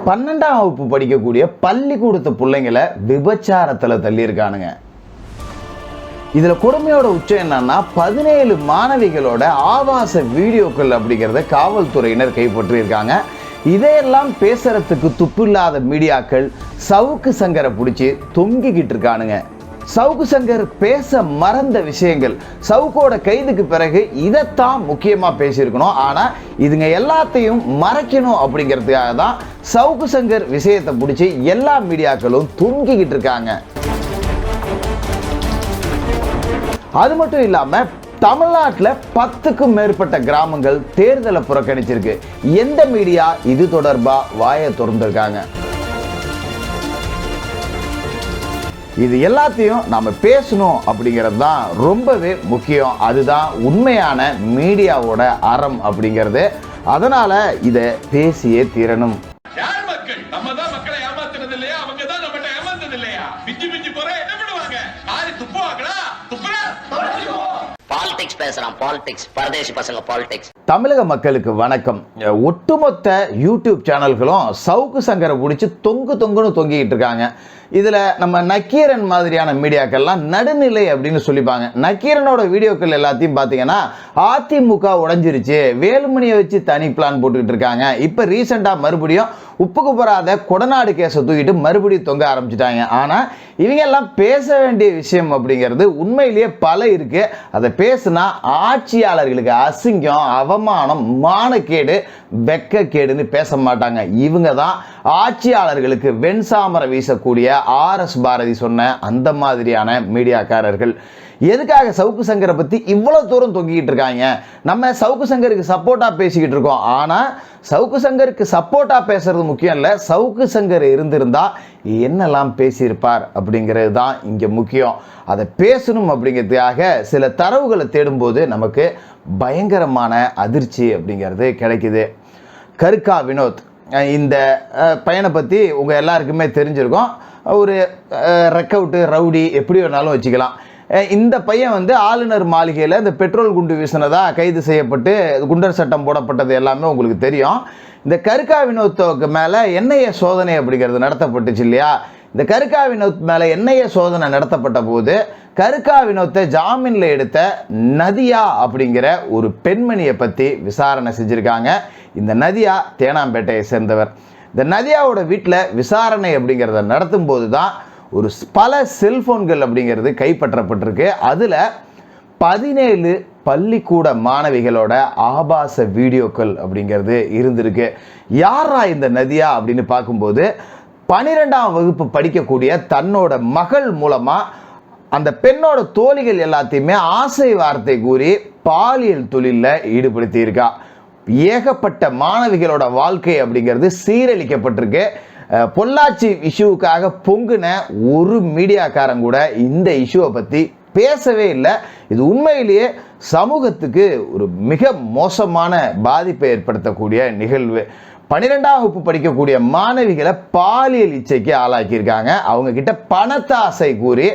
12ஆம் வகுப்பு படிக்கக்கூடிய பள்ளிக்கூடத்து பிள்ளைங்களை விபச்சாரத்தில் தள்ளியிருக்கானுங்க. இதில் கொடுமையோட உச்சம் என்னன்னா 17 மாணவிகளோட ஆபாச வீடியோக்கள் அப்படிங்கிறத காவல்துறையினர் கைப்பற்றியிருக்காங்க. இதையெல்லாம் பேசுறதுக்கு துப்பில்லாத மீடியாக்கள் சவுக்கு சங்கரை பிடிச்சி தொங்கிக்கிட்டு இருக்கானுங்க. சவுக்கு சங்கர் பேச மறந்த விஷயங்கள், சவுக்கோட கைதுக்கு பிறகு இதைத்தான் முக்கியமாக பேசியிருக்கணும். ஆனால் இதுங்க எல்லாத்தையும் மறைக்கணும் அப்படிங்கிறதுக்காக தான் சவுக்கு சங்கர் விஷயத்தை பிடிச்சி எல்லா மீடியாக்களும் தொங்கிக்கிட்டு இருக்காங்க. அது மட்டும் இல்லாமல் தமிழ்நாட்டில் 10க்கும் மேற்பட்ட கிராமங்கள் தேர்தலை புறக்கணிச்சிருக்கு. எந்த மீடியா இது தொடர்பாக வாயை திறந்திருக்காங்க? இது எல்லாத்தையும் நம்ம பேசணும் அப்படிங்கிறது தான் ரொம்பவே முக்கியம். அதுதான் உண்மையான மீடியாவோட அறம் அப்படிங்கிறது. அதனால இதை பேசியே தீரணும். தமிழக மக்களுக்கு வணக்கம். ஒட்டுமொத்த யூடியூப் சேனல்களும் சவுக்கு சங்கரை பிடிச்சி தொங்குன்னு தொங்கிக்கிட்டு இருக்காங்க. இதில் நம்ம நக்கீரன் மாதிரியான மீடியாக்கள்லாம் நடுநிலை அப்படின்னு சொல்லிப்பாங்க. நக்கீரனோட வீடியோக்கள் எல்லாத்தையும் பார்த்தீங்கன்னா அதிமுக உடைஞ்சிருச்சு, வேலுமணியை வச்சு தனி பிளான் போட்டுக்கிட்டு இருக்காங்க. இப்போ ரீசெண்டாக மறுபடியும் உப்புக்கு போறாத கொடநாடு கேஸை தூக்கிட்டு மறுபடியும் தொங்க ஆரம்பிச்சிட்டாங்க. ஆனால் இவங்க எல்லாம் பேச வேண்டிய விஷயம் அப்படிங்கிறது உண்மையிலேயே பல இருக்கு. அதை பேசுனா ஆட்சியாளர்களுக்கு அசிங்கம், அவமானம், மானக்கேடு, வெக்கக்கேடுன்னு பேச மாட்டாங்க. இவங்க தான் ஆட்சியாளர்களுக்கு வெண்சாமரை வீசக்கூடிய RS பாரதி சொன்ன அந்த மாதிரியான மீடியாக்காரர்கள். எதுக்காக சவுக்கு சங்கரை பற்றி இவ்வளோ தூரம் தொங்கிக்கிட்டு இருக்காங்க? நம்ம சவுக்கு சங்கருக்கு சப்போர்ட்டாக பேசிக்கிட்டு இருக்கோம். ஆனால் சவுக்கு சங்கருக்கு சப்போர்ட்டாக பேசுறது முக்கியம் இல்லை, சவுக்கு சங்கர் இருந்திருந்தா என்னெல்லாம் பேசியிருப்பார் அப்படிங்கிறது தான் இங்கே முக்கியம். அதை பேசணும் அப்படிங்கிறதுக்காக சில தரவுகளை தேடும்போது நமக்கு பயங்கரமான அதிர்ச்சி அப்படிங்கிறது கிடைக்குது. கருக்கா வினோத், இந்த பையனை பற்றி உங்கள் எல்லாருக்குமே தெரிஞ்சிருக்கும். ஒரு ரெக்கவுட்டு ரவுடி எப்படி வேணாலும் வச்சுக்கலாம். இந்த பையன் ஆளுநர் மாளிகையில் இந்த பெட்ரோல் குண்டு வீசினதா கைது செய்யப்பட்டு குண்டர் சட்டம் போடப்பட்டது எல்லாமே உங்களுக்கு தெரியும். இந்த கருக்கா வினோத்துக்கு மேலே NIA சோதனை அப்படிங்கிறது நடத்தப்பட்டுச்சு இல்லையா? இந்த கருக்கா வினோத் மேலே NIA சோதனை நடத்தப்பட்ட போது கருக்கா வினோத்தை ஜாமீனில் எடுத்த நதியா அப்படிங்கிற ஒரு பெண்மணியை பற்றி விசாரணை செஞ்சுருக்காங்க. இந்த நதியா தேனாம்பேட்டையை சேர்ந்தவர். இந்த நதியாவோட வீட்டில் விசாரணை அப்படிங்கிறத நடத்தும் போது தான் ஒரு பல செல்போன்கள் அப்படிங்கிறது கைப்பற்றப்பட்டிருக்கு. அதில் 17 பள்ளிக்கூட மாணவிகளோட ஆபாச வீடியோக்கள் அப்படிங்கிறது இருந்திருக்கு. யாரா இந்த நதியா அப்படின்னு பார்க்கும்போது 12ஆம் வகுப்பு படிக்கக்கூடிய தன்னோட மகள் மூலமாக அந்த பெண்ணோட தோழிகள் எல்லாத்தையுமே ஆசை வார்த்தை கூறி பாலியல் தொழிலில் ஈடுபடுத்தி இருக்கா. ஏகப்பட்ட மாணவிகளோட வாழ்க்கை அப்படிங்கிறது சீரழிக்கப்பட்டிருக்கு. பொள்ளாச்சி இஷ்யூவுக்காக பொங்குன ஒரு மீடியாக்காரன் கூட இந்த இஷ்யூவை பற்றி பேசவே இல்லை. இது உண்மையிலேயே சமூகத்துக்கு ஒரு மிக மோசமான பாதிப்பை ஏற்படுத்தக்கூடிய நிகழ்வு. 12ஆம் வகுப்பு படிக்கக்கூடிய மாணவிகளை பாலியல் இச்சைக்கு ஆளாக்கியிருக்காங்க. அவங்க கிட்ட பணத்தாசை கூறி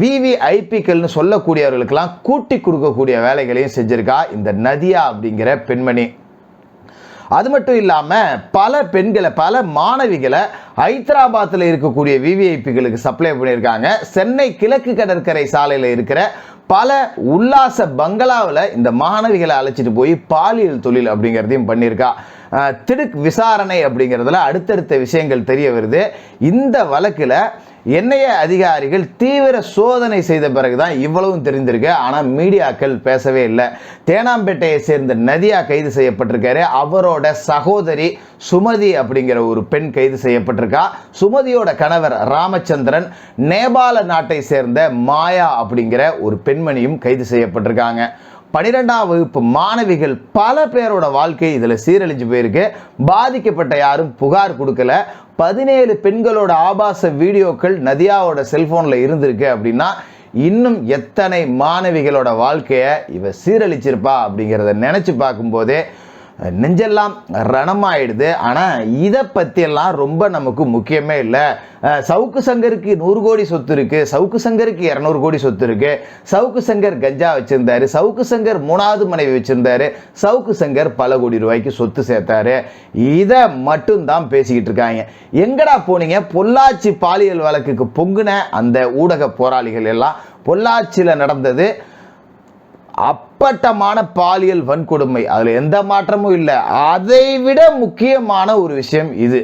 VVIPக்கள்னு சொல்லக்கூடியவர்களுக்கெல்லாம் கூட்டி கொடுக்கக்கூடிய வேலைகளையும் செஞ்சிருக்கா இந்த நதியா அப்படிங்கிற பெண்மணி. அது மட்டும் இல்லாமல் பல பெண்களை, பல மாணவிகளை ஹைதராபாத்தில் இருக்கக்கூடிய VVIPகளுக்கு சப்ளை பண்ணியிருக்காங்க. சென்னை கிழக்கு கடற்கரை சாலையில் இருக்கிற பல உல்லாச பங்களாவில் இந்த மாணவிகளை அழைச்சிட்டு போய் பாலியல் தொழில் அப்படிங்கிறதையும் பண்ணியிருக்கா. திடுக் விசாரணை அப்படிங்கிறதுல அடுத்தடுத்த விஷயங்கள் தெரிய வருது. இந்த வழக்கில் NIA அதிகாரிகள் தீவிர சோதனை செய்த பிறகுதான் இவ்வளவும் தெரிந்திருக்கு. ஆனால் மீடியாக்கள் பேசவே இல்லை. தேனாம்பேட்டையை சேர்ந்த நதியா கைது செய்யப்பட்டிருக்காரு. அவரோட சகோதரி சுமதி அப்படிங்கிற ஒரு பெண் கைது செய்யப்பட்டிருக்கா. சுமதியோட கணவர் ராமச்சந்திரன், நேபாள நாட்டை சேர்ந்த மாயா அப்படிங்கிற ஒரு பெண்மணியும் கைது செய்யப்பட்டிருக்காங்க. 12ஆம் வகுப்பு மாணவிகள் பல பேரோட வாழ்க்கை இதில் சீரழிஞ்சு போயிருக்கு. பாதிக்கப்பட்ட யாரும் புகார் கொடுக்கல. 17 பெண்களோட ஆபாச வீடியோக்கள் நதியாவோட செல்போனில் இருந்திருக்கு அப்படின்னா இன்னும் எத்தனை மாணவிகளோட வாழ்க்கையை இவ சீரழிச்சிருப்பா அப்படிங்கிறத நினச்சி பார்க்கும்போதே நெஞ்செல்லாம் ரணமாயிடுது. ஆனால் இதை பற்றியெல்லாம் ரொம்ப நமக்கு முக்கியமே இல்லை. சவுக்கு சங்கருக்கு 100 கோடி சொத்து இருக்குது, சவுக்கு சங்கருக்கு 200 கோடி சொத்து இருக்குது, சவுக்கு சங்கர் கஞ்சா வச்சுருந்தாரு, சவுக்கு சங்கர் 3வது மனைவி வச்சுருந்தாரு, சவுக்கு சங்கர் பல கோடி ரூபாய்க்கு சொத்து சேர்த்தாரு, இதை மட்டும்தான் பேசிக்கிட்டு இருக்காங்க. எங்கடா போனீங்க? பொள்ளாச்சி பாலியல் வழக்குக்கு பொங்குன அந்த ஊடக போராளிகள் எல்லாம் பொள்ளாச்சியில் நடந்தது அப்பட்டமான பாலியல் வன்கொடுமை, அதில் எந்த மாற்றமும் இல்லை. அதை விட முக்கியமான ஒரு விஷயம் இது.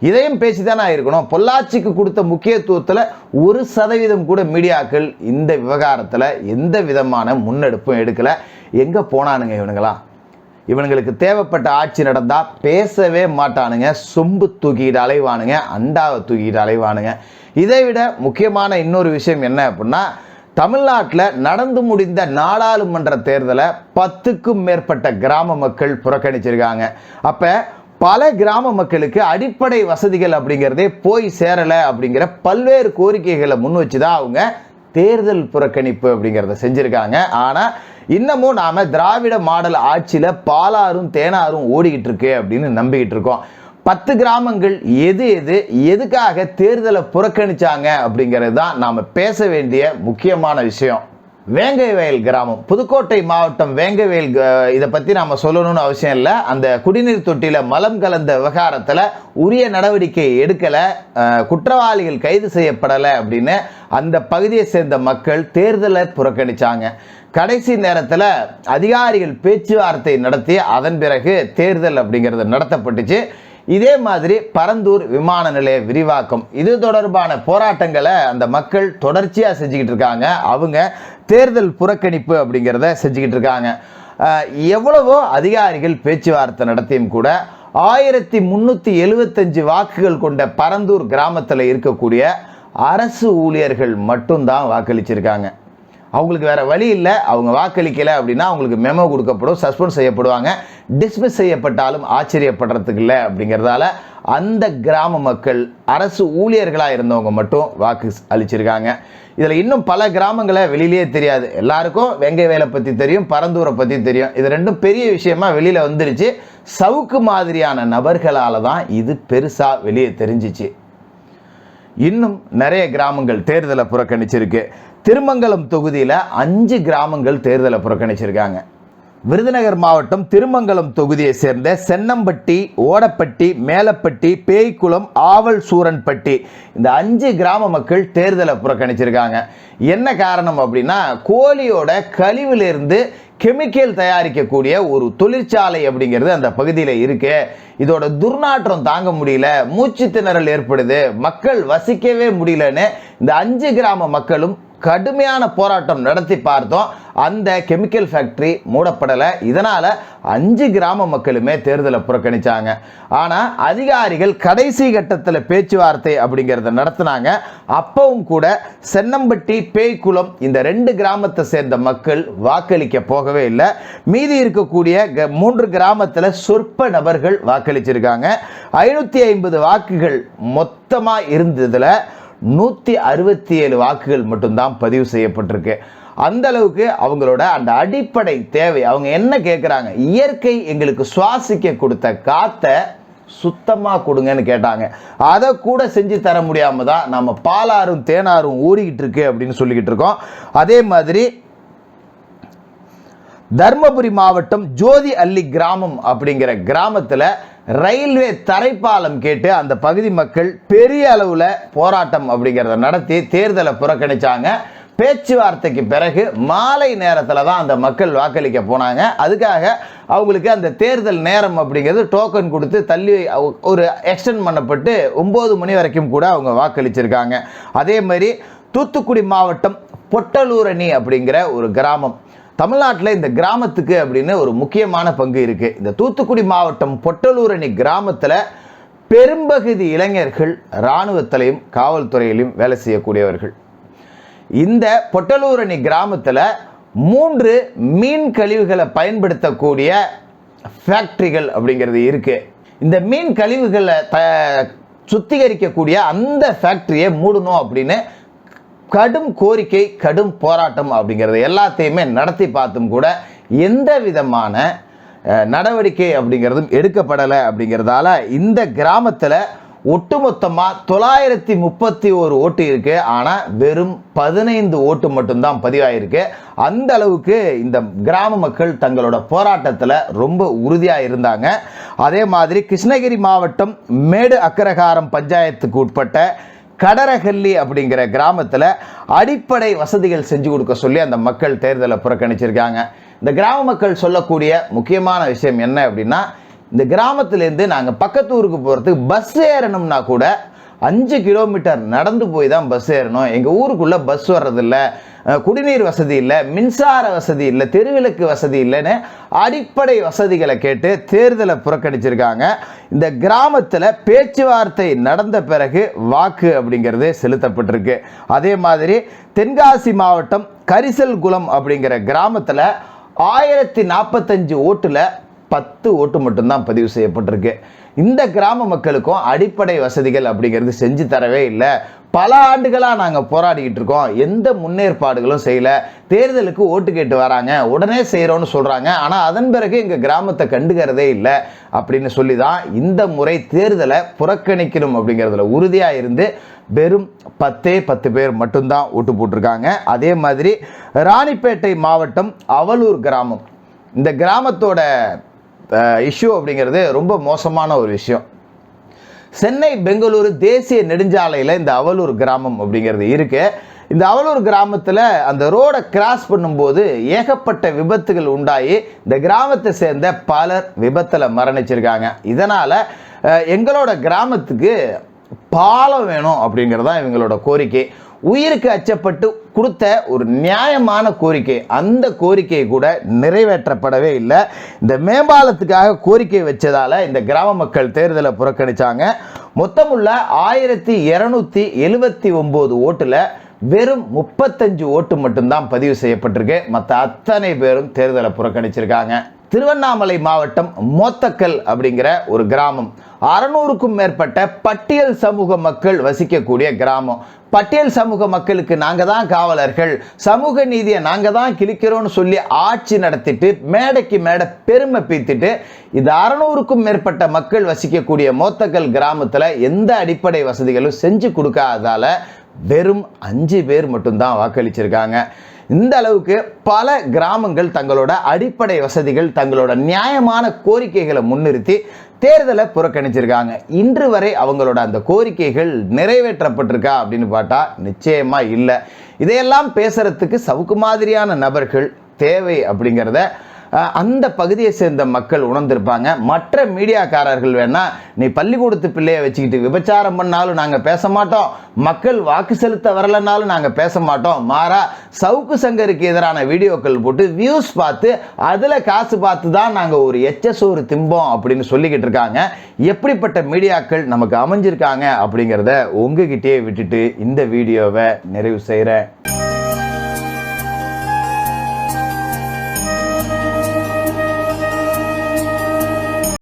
இதையும் பேசிதானே இருக்கணும். பொள்ளாச்சிக்கு கொடுத்த முக்கியத்துவத்தில் 1% கூட மீடியாக்கள் இந்த விவகாரத்தில் எந்த விதமான முன்னெடுப்பும் எடுக்கலை. எங்கே போனானுங்க இவனுங்களாம்? இவனுங்களுக்கு தேவைப்பட்ட ஆட்சி நடந்தால் பேசவே மாட்டானுங்க. சொம்பு தூக்கிட்டு அலைவானுங்க, அண்டாவை தூக்கிட்டு அலைவானுங்க. இதை விட முக்கியமான இன்னொரு விஷயம் என்ன அப்படின்னா, தமிழ்நாட்டில் நடந்து முடிந்த நாடாளுமன்ற தேர்தலை 10க்கும் மேற்பட்ட கிராம மக்கள் புறக்கணிச்சிருக்காங்க. அப்போ பல கிராம மக்களுக்கு அடிப்படை வசதிகள் அப்படிங்கிறதே போய் சேரலை அப்படிங்கிற பல்வேறு கோரிக்கைகளை முன் வச்சு தான் அவங்க தேர்தல் புறக்கணிப்பு அப்படிங்கிறத செஞ்சுருக்காங்க. ஆனால் இன்னமும் நாம் திராவிட மாடல் ஆட்சியில் பாலாரும் தேனாரும் ஓடிக்கிட்டு இருக்கு அப்படின்னு நம்பிக்கிட்டு இருக்கோம். 10 கிராமங்கள் எதுக்காக தேர்தலை புறக்கணிச்சாங்க அப்படிங்கிறது தான் நாம் பேச வேண்டிய முக்கியமான விஷயம். வேங்கைவயல் கிராமம், புதுக்கோட்டை மாவட்டம் வேங்கைவயல். இதை பற்றி நாம் சொல்லணும்னு அவசியம் இல்லை. அந்த குடிநீர் தொட்டியில் மலம் கலந்த விவகாரத்தில் உரிய நடவடிக்கை எடுக்கலை, குற்றவாளிகள் கைது செய்யப்படலை அப்படின்னு அந்த பகுதியை சேர்ந்த மக்கள் தேர்தலை புறக்கணிச்சாங்க. கடைசி நேரத்தில் அதிகாரிகள் பேச்சுவார்த்தை நடத்தி அதன் பிறகு தேர்தல் அப்படிங்கிறது நடத்தப்பட்டுச்சு. இதே மாதிரி பரந்தூர் விமான நிலைய விரிவாக்கம், இது தொடர்பான போராட்டங்களை அந்த மக்கள் தொடர்ச்சியாக செஞ்சுக்கிட்டு இருக்காங்க. அவங்க தேர்தல் புறக்கணிப்பு அப்படிங்கிறத செஞ்சுக்கிட்டு இருக்காங்க. எவ்வளவோ அதிகாரிகள் பேச்சுவார்த்தை நடத்தியும் கூட 1375 வாக்குகள் கொண்ட பரந்தூர் கிராமத்தில் இருக்கக்கூடிய அரசு ஊழியர்கள் மட்டும்தான் வாக்களிச்சிருக்காங்க. அவங்களுக்கு வேற வழி இல்லை. அவங்க வாக்களிக்கலை அப்படின்னா அவங்களுக்கு மெமோ கொடுக்கப்படும், சஸ்பெண்ட் செய்யப்படுவாங்க. டிஸ்மிஸ் செய்யப்பட்டாலும் ஆச்சரியப்படுறதுக்கு இல்லை. அப்படிங்கிறதால அந்த கிராம மக்கள் அரசு ஊழியர்களாக இருந்தவங்க மட்டும் வாக்கு அளிச்சிருக்காங்க. இதில் இன்னும் பல கிராமங்களை வெளியிலேயே தெரியாது. எல்லாருக்கும் வேங்கைவயலை பற்றி தெரியும், பரந்தூரை பற்றி தெரியும். இது ரெண்டும் பெரிய விஷயமா வெளியில் வந்துருச்சு. சவுக்கு மாதிரியான நபர்களால் தான் இது பெருசாக வெளியே தெரிஞ்சிச்சு. இன்னும் நிறைய கிராமங்கள் தேர்தலை புறக்கணிச்சிருக்கு. திருமங்கலம் தொகுதியில் 5 கிராமங்கள் தேர்தலை புறக்கணிச்சிருக்காங்க. விருதுநகர் மாவட்டம் திருமங்கலம் தொகுதியை சேர்ந்த சென்னம்பட்டி, ஓடப்பட்டி, மேலப்பட்டி, பேய்க்குளம், ஆவல் சூரன்பட்டி, இந்த 5 கிராம மக்கள் தேர்தலை புறக்கணிச்சிருக்காங்க. என்ன காரணம் அப்படின்னா, கோழியோட கழிவிலிருந்து கெமிக்கல் தயாரிக்கக்கூடிய ஒரு தொழிற்சாலை அப்படிங்கிறது அந்த பகுதியில் இருக்கு. இதோட துர்நாற்றம் தாங்க முடியல, மூச்சு திணறல் ஏற்படுது, மக்கள் வசிக்கவே முடியலன்னு இந்த 5 கிராம மக்களும் கடுமையான போராட்டம் நடத்தி பார்த்தோம். அந்த கெமிக்கல் ஃபேக்டரி மூடப்படலை. இதனால் 5 கிராம மக்களுமே தேர்தலை புறக்கணிச்சாங்க. ஆனால் அதிகாரிகள் கடைசி கட்டத்தில் பேச்சுவார்த்தை அப்படிங்கிறத நடத்தினாங்க. அப்பவும் கூட சென்னம்பட்டி, பேய்க்குளம் இந்த 2 கிராமத்தை சேர்ந்த மக்கள் வாக்களிக்க போகவே இல்லை. மீதி இருக்கக்கூடிய 3 கிராமத்தில் சொற்ப நபர்கள் வாக்களிச்சிருக்காங்க. 550 வாக்குகள் மொத்தமாக இருந்ததில் 167 வாக்குகள் மட்டும்தான் பதிவு செய்யப்பட்டிருக்கு. அந்த அளவுக்கு அவங்களோட அந்த அடிப்படை தேவை, அவங்க என்ன கேட்குறாங்க, இயற்கை எங்களுக்கு சுவாசிக்க கொடுத்த காற்றை சுத்தமாக கொடுங்கன்னு கேட்டாங்க. அதை கூட செஞ்சு தர முடியாமல் தான் நம்ம பாலாரும் தேனாரும் ஓடிக்கிட்டு இருக்கு அப்படின்னு சொல்லிக்கிட்டு இருக்கோம். அதே மாதிரி தர்மபுரி மாவட்டம் ஜோதி அள்ளி கிராமம் அப்படிங்கிற கிராமத்தில் ரயில்வே தரைப்பாலம் கேட்டு அந்த பகுதி மக்கள் பெரிய அளவில் போராட்டம் அப்படிங்கிறத நடத்தி தேர்தலை புறக்கணிச்சாங்க. பேச்சுவார்த்தைக்கு பிறகு மாலை நேரத்தில் தான் அந்த மக்கள் வாக்களிக்க போனாங்க. அதுக்காக அவங்களுக்கு அந்த தேர்தல் நேரம் அப்படிங்கிறது டோக்கன் கொடுத்து தள்ளி ஒரு எக்ஸ்டெண்ட் பண்ணப்பட்டு 9 மணி வரைக்கும் கூட அவங்க வாக்களிச்சிருக்காங்க. அதே மாதிரி தூத்துக்குடி மாவட்டம் பொட்டலூரணி அப்படிங்கிற ஒரு கிராமம், தமிழ்நாட்டில் இந்த கிராமத்துக்கு அப்படின்னு ஒரு முக்கியமான பங்கு இருக்குது. இந்த தூத்துக்குடி மாவட்டம் பொட்டலூரணி கிராமத்தில் பெரும்பகுதி இளைஞர்கள் இராணுவத்திலையும் காவல்துறையிலையும் வேலை செய்யக்கூடியவர்கள். இந்த பொட்டலூரணி கிராமத்தில் 3 மீன் கழிவுகளை பயன்படுத்தக்கூடிய ஃபேக்ட்ரிகள் அப்படிங்கிறது இருக்குது. இந்த மீன் கழிவுகளை சுத்திகரிக்கக்கூடிய அந்த ஃபேக்ட்ரியை மூடணும் அப்படின்னு கடும் கோரிக்கை, கடும் போராட்டம் அப்படிங்கிறது எல்லாத்தையுமே நடத்தி பார்த்தும் கூட எந்த விதமான நடவடிக்கை அப்படிங்கிறதும் எடுக்கப்படலை அப்படிங்கிறதால இந்த கிராமத்தில் ஒட்டுமொத்தமாக 931 ஓட்டு இருக்கு. ஆனால் வெறும் 15 ஓட்டு மட்டும்தான் பதிவாயிருக்கு. அந்த அளவுக்கு இந்த கிராம மக்கள் தங்களோட போராட்டத்தில் ரொம்ப உறுதியாக இருந்தாங்க. அதே மாதிரி கிருஷ்ணகிரி மாவட்டம் மேடு அக்கரகாரம் பஞ்சாயத்துக்கு உட்பட்ட கடரகல்லி அப்படிங்கிற கிராமத்தில் அடிப்படை வசதிகள் செஞ்சு கொடுக்க சொல்லி அந்த மக்கள் தேர்தலை புறக்கணிச்சிருக்காங்க. இந்த கிராம மக்கள் சொல்லக்கூடிய முக்கியமான விஷயம் என்ன அப்படின்னா, இந்த கிராமத்திலேருந்து நாங்கள் பக்கத்து ஊருக்கு போகிறதுக்கு பஸ் ஏறணும்னா கூட 5 கிலோமீட்டர் நடந்து போய் தான் பஸ் ஏறணும். எங்கள் ஊருக்குள்ளே பஸ் வர்றதில்ல, குடிநீர் வசதி இல்லை, மின்சார வசதி இல்லை, தெருவிளக்கு வசதி இல்லைன்னு அடிப்படை வசதிகளை கேட்டு தேர்தலை புறக்கணிச்சிருக்காங்க. இந்த கிராமத்தில் பேச்சுவார்த்தை நடந்த பிறகு வாக்கு அப்படிங்கிறது செலுத்தப்பட்டிருக்கு. அதே மாதிரி தென்காசி மாவட்டம் கரிசல்குளம் அப்படிங்கிற கிராமத்தில் 1045 ஓட்டில் 10 ஓட்டு மட்டும்தான் பதிவு செய்யப்பட்டிருக்கு. இந்த கிராம மக்களுக்கும் அடிப்படை வசதிகள் அப்படிங்கிறது செஞ்சு தரவே இல்லை. பல ஆண்டுகளாக நாங்கள் போராடிக்கிட்டு இருக்கோம், எந்த முன்னேற்பாடுகளும் செய்யலை. தேர்தலுக்கு ஓட்டு கேட்டு வராங்க, உடனே செய்கிறோன்னு சொல்கிறாங்க, ஆனால் அதன் பிறகு எங்கள் கிராமத்தை கண்டுக்கிறதே இல்லை அப்படின்னு சொல்லி தான் இந்த முறை தேர்தலை புறக்கணிக்கணும் அப்படிங்கிறதுல உறுதியாக இருந்து வெறும் 10 பேர் மட்டும்தான் ஓட்டு போட்டிருக்காங்க. அதே மாதிரி ராணிப்பேட்டை மாவட்டம் அவலூர் கிராமம், இந்த கிராமத்தோட இஷ்யூ அப்படிங்கிறது ரொம்ப மோசமான ஒரு விஷயம். சென்னை பெங்களூரு தேசிய நெடுஞ்சாலையில் இந்த அவலூர் கிராமம் அப்படிங்கிறது இருக்கு. இந்த அவலூர் கிராமத்தில் அந்த ரோடை கிராஸ் பண்ணும்போது ஏகப்பட்ட விபத்துகள் உண்டாகி இந்த கிராமத்தை சேர்ந்த பலர் விபத்தில் மரணிச்சிருக்காங்க. இதனால் எங்களோட கிராமத்துக்கு பாலம் வேணும் அப்படிங்கிறதான் இவங்களோட கோரிக்கை. உயிருக்கு அச்சப்பட்டு கொடுத்த ஒரு நியாயமான கோரிக்கை, அந்த கோரிக்கை கூட நிறைவேற்றப்படவே இல்லை. இந்த மேம்பாலத்துக்காக கோரிக்கை வச்சதால இந்த கிராம மக்கள் தேர்தலை புறக்கணிச்சாங்க. மொத்தமுள்ள 1279 ஓட்டுல வெறும் 35 ஓட்டு மட்டும்தான் பதிவு செய்யப்பட்டிருக்கு. மற்ற அத்தனை பேரும் தேர்தலை புறக்கணிச்சிருக்காங்க. திருவண்ணாமலை மாவட்டம் மோத்தக்கல் அப்படிங்கிற ஒரு கிராமம், 600க்கும் மேற்பட்ட பட்டியல் சமூக மக்கள் வசிக்கக்கூடிய கிராமம். பட்டியல் சமூக மக்களுக்கு நாங்கள் தான் காவலர்கள், சமூக நீதியை நாங்கள் தான் கிழிக்கிறோம்னு சொல்லி ஆட்சி நடத்திட்டு மேடைக்கு மேடை பெருமை பீத்திட்டு இது 600க்கும் மேற்பட்ட மக்கள் வசிக்கக்கூடிய மோத்தக்கல் கிராமத்தில் எந்த அடிப்படை வசதிகளும் செஞ்சு கொடுக்காததால வெறும் 5 பேர் மட்டும்தான் வாக்களிச்சிருக்காங்க. இந்த அளவுக்கு பல கிராமங்கள் தங்களோட அடிப்படை வசதிகள், தங்களோட நியாயமான கோரிக்கைகளை முன்னிறுத்தி தேர்தலை புறக்கணிச்சிருக்காங்க. இன்று வரை அவங்களோட அந்த கோரிக்கைகள் நிறைவேற்றப்பட்டிருக்கா அப்படின்னு பார்த்தா நிச்சயமா இல்லை. இதையெல்லாம் பேசுறதுக்கு சவுக்கு மாதிரியான நபர்கள் தேவை அப்படிங்கிறத அந்த பகுதியை சேர்ந்த மக்கள் உணர்ந்திருப்பாங்க. மற்ற மீடியாக்காரர்கள் வேணா நீ பள்ளிக்கூடத்து பிள்ளையை வச்சுக்கிட்டு விபச்சாரம் பண்ணாலும் நாங்கள் பேச மாட்டோம், மக்கள் வாக்கு செலுத்த வரலனாலும் நாங்கள் பேச மாட்டோம், மாறா சவுக்கு சங்கருக்கு எதிரான வீடியோக்கள் போட்டு வியூஸ் பார்த்து அதில் காசு பார்த்து தான் நாங்கள் ஒரு எச்சசோறு திம்போம் அப்படின்னு சொல்லிக்கிட்டு இருக்காங்க. எப்படிப்பட்ட மீடியாக்கள் நமக்கு அமைஞ்சிருக்காங்க அப்படிங்கிறத உங்ககிட்டயே விட்டுட்டு இந்த வீடியோவை நிறைவு செய்கிறேன்.